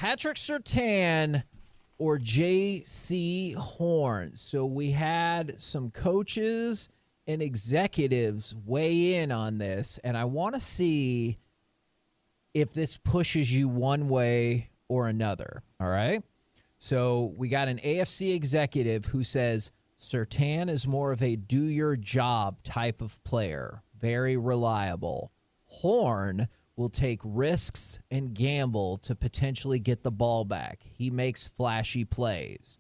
Patrick Surtain or J.C. Horn. So we had some coaches and executives weigh in on this, and I want to see if this pushes you one way or another, all right? So we got an AFC executive who says Surtain is more of a do-your-job type of player, very reliable. Horn will take risks and gamble to potentially get the ball back. He makes flashy plays,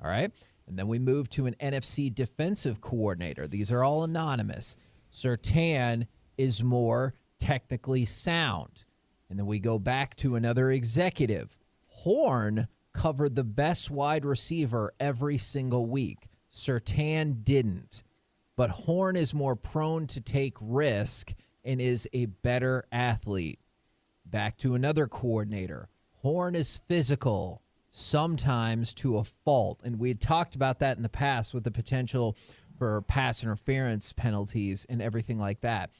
all right? And then we move to an NFC defensive coordinator. These are all anonymous. Surtain is more technically sound. And then we go back to another executive. Horn covered the best wide receiver every single week. Surtain didn't. But Horn is more prone to take risk and is a better athlete. Back to another coordinator. Horn is physical, sometimes to a fault. And we had talked about that in the past with the potential for pass interference penalties and everything like that.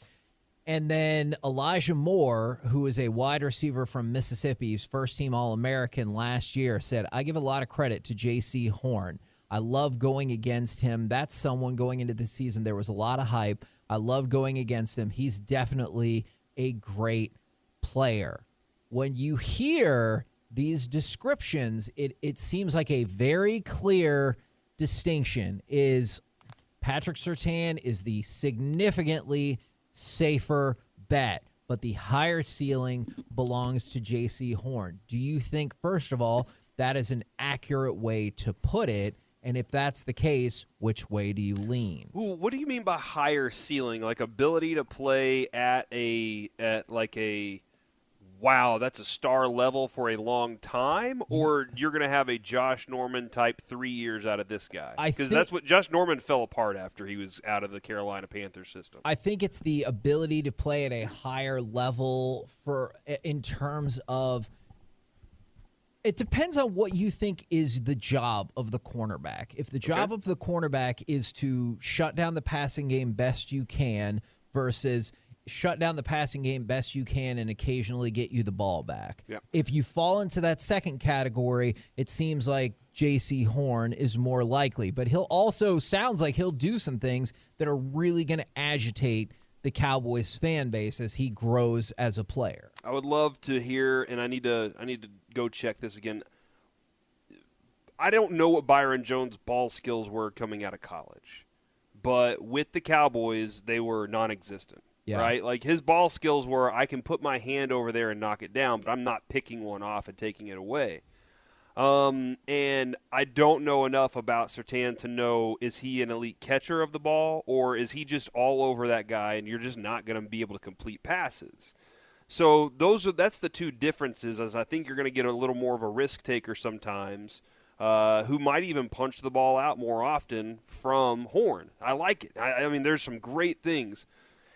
And then Elijah Moore, who is a wide receiver from Mississippi, who's first-team All-American last year, said, I give a lot of credit to J.C. Horn. I love going against him. That's someone going into the season. There was a lot of hype. I love going against him. He's definitely a great player. When you hear these descriptions, it seems like a very clear distinction is Patrick Surtain is the significantly safer bet, but the higher ceiling belongs to J.C. Horn. Do you think, first of all, that is an accurate way to put it? And if that's the case, which way do you lean? Ooh, what do you mean by higher ceiling? Like ability to play at like a wow, that's a star level for a long time, or you're going to have a Josh Norman type 3 years out of this guy? Because that's what Josh Norman fell apart after he was out of the Carolina Panthers system. I think it's the ability to play at a higher level in terms of it depends on what you think is the job of the cornerback. If the job of the cornerback is to shut down the passing game best you can versus shut down the passing game best you can and occasionally get you the ball back. Yep. If you fall into that second category, it seems like J.C. Horn is more likely. But he'll also sounds like he'll do some things that are really going to agitate the Cowboys fan base as he grows as a player. I would love to hear, and I need to go check this again. I don't know what Byron Jones' ball skills were coming out of college, but with the Cowboys, they were non-existent. Yeah. Right? Like his ball skills were, I can put my hand over there and knock it down, but I'm not picking one off and taking it away. And I don't know enough about Surtain to know, is he an elite catcher of the ball, or is he just all over that guy and you're just not going to be able to complete passes? So that's the two differences, as I think you're going to get a little more of a risk taker sometimes, who might even punch the ball out more often from Horn. I like it. I mean, there's some great things.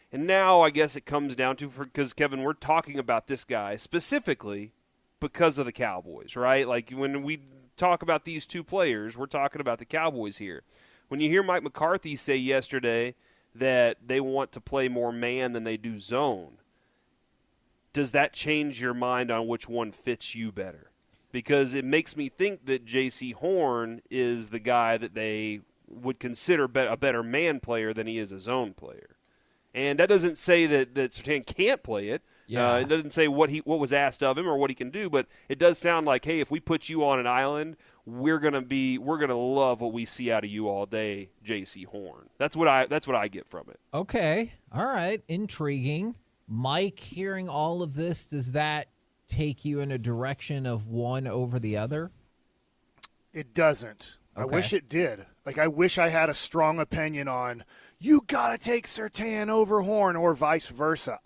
And now I guess it comes down to, because, Kevin, we're talking about this guy specifically because of the Cowboys, right? Like when we talk about these two players, we're talking about the Cowboys here. When you hear Mike McCarthy say yesterday that they want to play more man than they do zone, does that change your mind on which one fits you better? Because it makes me think that J.C. Horn is the guy that they would consider a better man player than he is a zone player. And that doesn't say that Surtain can't play it. Yeah. It doesn't say what was asked of him or what he can do, but it does sound like, hey, if we put you on an island, we're gonna love what we see out of you all day, J.C. Horn. That's what I get from it. Okay, all right, intriguing. Mike, hearing all of this, does that take you in a direction of one over the other? It doesn't. Okay. I wish it did. Like, I wish I had a strong opinion on, you got to take Surtain over Horn or vice versa.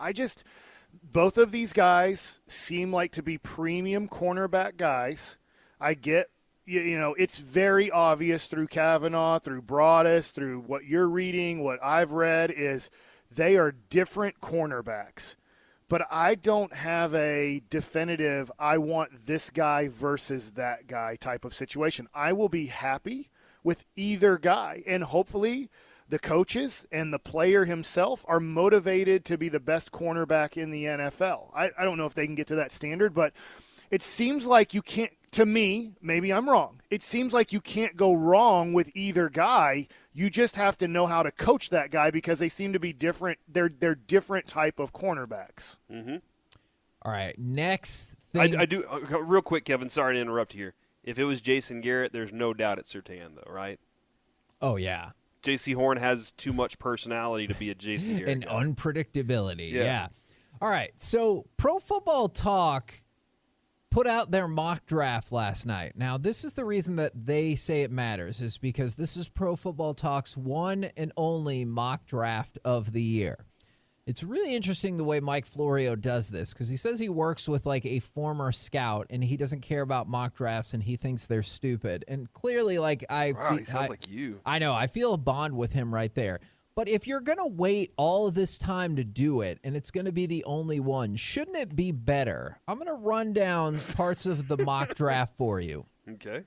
Both of these guys seem like to be premium cornerback guys. I get, it's very obvious through Kavanaugh, through Broadus, through what you're reading, what I've read, is they are different cornerbacks. But I don't have a definitive, I want this guy versus that guy type of situation. I will be happy with either guy, and hopefully the coaches and the player himself are motivated to be the best cornerback in the NFL. I don't know if they can get to that standard, but it seems like you can't, to me, maybe I'm wrong, it seems like you can't go wrong with either guy. You just have to know how to coach that guy because they seem to be different. They're different type of cornerbacks. Mm-hmm. All right, next thing. I do real quick, Kevin. Sorry to interrupt here. If it was Jason Garrett, there's no doubt it's Surtain, though, right? Oh yeah, J.C. Horn has too much personality to be a Jason Garrett. And guy. unpredictability. Yeah. Yeah. All right, so Pro Football Talk put out their mock draft last night. Now, this is the reason that they say it matters, is because this is Pro Football Talk's one and only mock draft of the year. It's really interesting the way Mike Florio does this, because he says he works with like a former scout and he doesn't care about mock drafts and he thinks they're stupid. And clearly, like Wow, he sounds like you. I know, I feel a bond with him right there. But if you're going to wait all of this time to do it, and it's going to be the only one, shouldn't it be better? I'm going to run down parts of the mock draft for you. Okay.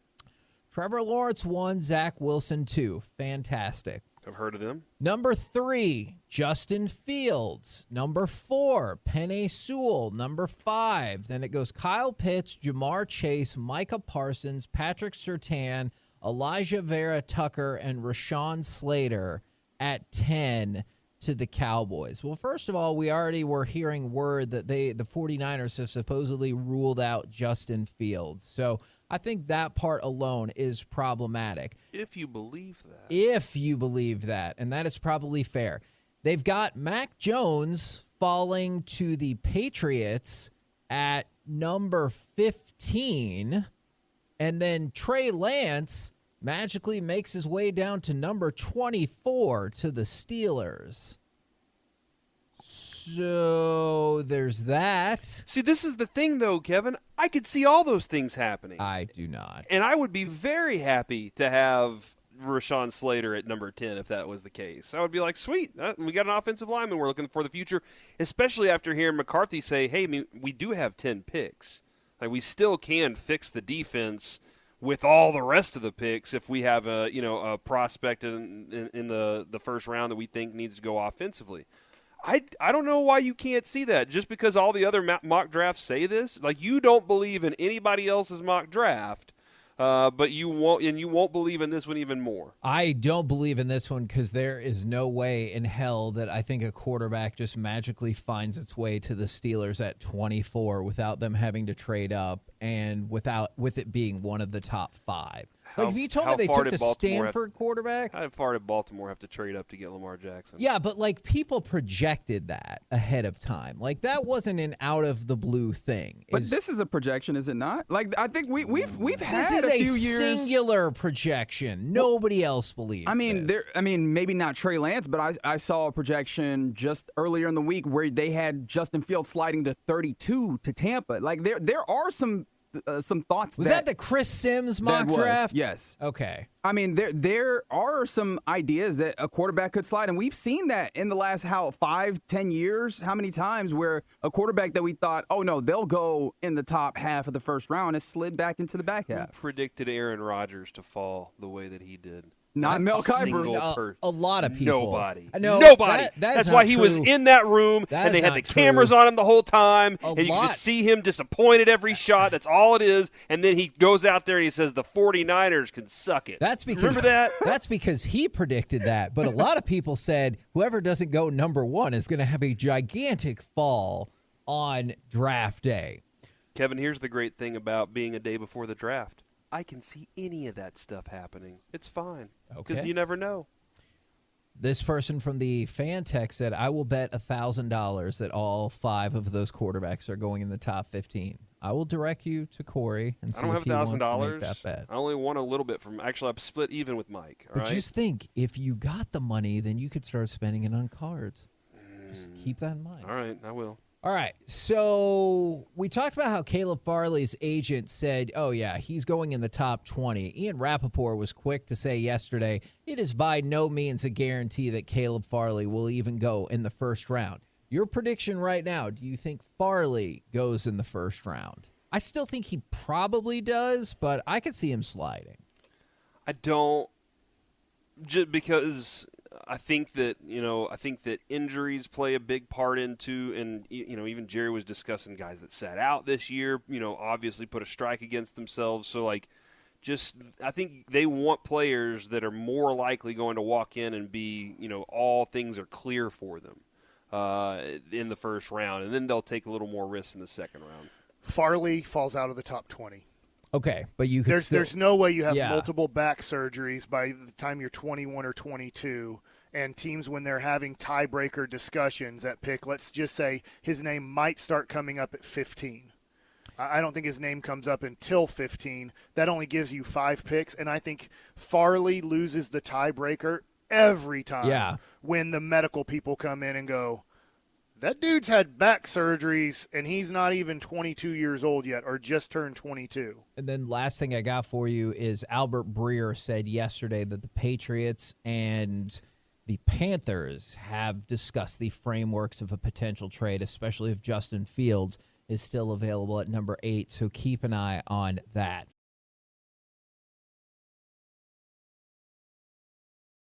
Trevor Lawrence 1, Zach Wilson 2. Fantastic. I've heard of him. Number 3, Justin Fields. Number 4, Penei Sewell. Number 5, then it goes Kyle Pitts, Jamar Chase, Micah Parsons, Patrick Surtain, Elijah Vera Tucker, and Rashawn Slater at 10 to the Cowboys. Well, first of all, we already were hearing word that the 49ers have supposedly ruled out Justin Fields. So I think that part alone is problematic. If you believe that. If you believe that, and that is probably fair. They've got Mac Jones falling to the Patriots at number 15, and then Trey Lance magically makes his way down to number 24 to the Steelers. So there's that. See, this is the thing, though, Kevin. I could see all those things happening. I do not. And I would be very happy to have Rashawn Slater at number 10 if that was the case. I would be like, sweet, we got an offensive lineman we're looking for the future, especially after hearing McCarthy say, hey, we do have 10 picks. Like, we still can fix the defense with all the rest of the picks if we have a prospect in the first round that we think needs to go offensively. I don't know why you can't see that. Just because all the other mock drafts say this, like, you don't believe in anybody else's mock draft, but you won't believe in this one even more. I don't believe in this one because there is no way in hell that I think a quarterback just magically finds its way to the Steelers at 24 without them having to trade up and with it being one of the top 5. Like, if you told me they took the Stanford quarterback. How far did Baltimore have to trade up to get Lamar Jackson? Yeah, but, like, people projected that ahead of time. Like, that wasn't an out-of-the-blue thing. But this is a projection, is it not? Like, I think we've had this is a few a years. singular projection. Nobody else believes this. Maybe not Trey Lance, but I saw a projection just earlier in the week where they had Justin Fields sliding to 32 to Tampa. Like, there are some thoughts. Was that the Chris Sims mock draft? Yes. Okay. I mean, there are some ideas that a quarterback could slide, and we've seen that in the last 5-10 years. How many times where a quarterback that we thought, oh no, they'll go in the top half of the first round, has slid back into the back half. Who predicted Aaron Rodgers to fall the way that he did? Not Mel Kiper. A lot of people. Nobody. No, Nobody. That's why not he was true. in that room, That and is they had not the true. cameras on him the whole time, A and you lot. could just see him disappointed every shot. That's all it is. And then he goes out there and he says the 49ers can suck it. That's because Remember that? That's because he predicted that. But a lot of people said whoever doesn't go number 1 is going to have a gigantic fall on draft day. Kevin, here's the great thing about being a day before the draft. I can see any of that stuff happening. It's fine. Because Okay. you never know. This person from the fan text said, I will bet $1,000 that all 5 of those quarterbacks are going in the top 15. I will direct you to Corey and I see don't if have he wants to $1,000. make that bet. I only won a little bit from. Actually, I'm split even with Mike. All But right? just think, if you got the money, then you could start spending it on cards. Just keep that in mind. All right, I will. All right, so we talked about how Caleb Farley's agent said, oh, yeah, he's going in the top 20. Ian Rappaport was quick to say yesterday, it is by no means a guarantee that Caleb Farley will even go in the first round. Your prediction right now, do you think Farley goes in the first round? I still think he probably does, but I could see him sliding. I don't, just because I think that injuries play a big part into, and even Jerry was discussing guys that sat out this year. Obviously put a strike against themselves. So I think they want players that are more likely going to walk in and be, all things are clear for them in the first round, and then they'll take a little more risk in the second round. Farley falls out of the top 20. Okay, but you could there's no way you have multiple back surgeries by the time you're 21 or 22, and teams, when they're having tiebreaker discussions at pick, let's just say his name might start coming up at 15. I don't think his name comes up until 15. That only gives you 5 picks, and I think Farley loses the tiebreaker every time when the medical people come in and go, that dude's had back surgeries, and he's not even 22 years old yet, or just turned 22. And then last thing I got for you is Albert Breer said yesterday that the Patriots and the Panthers have discussed the frameworks of a potential trade, especially if Justin Fields is still available at number 8. So keep an eye on that.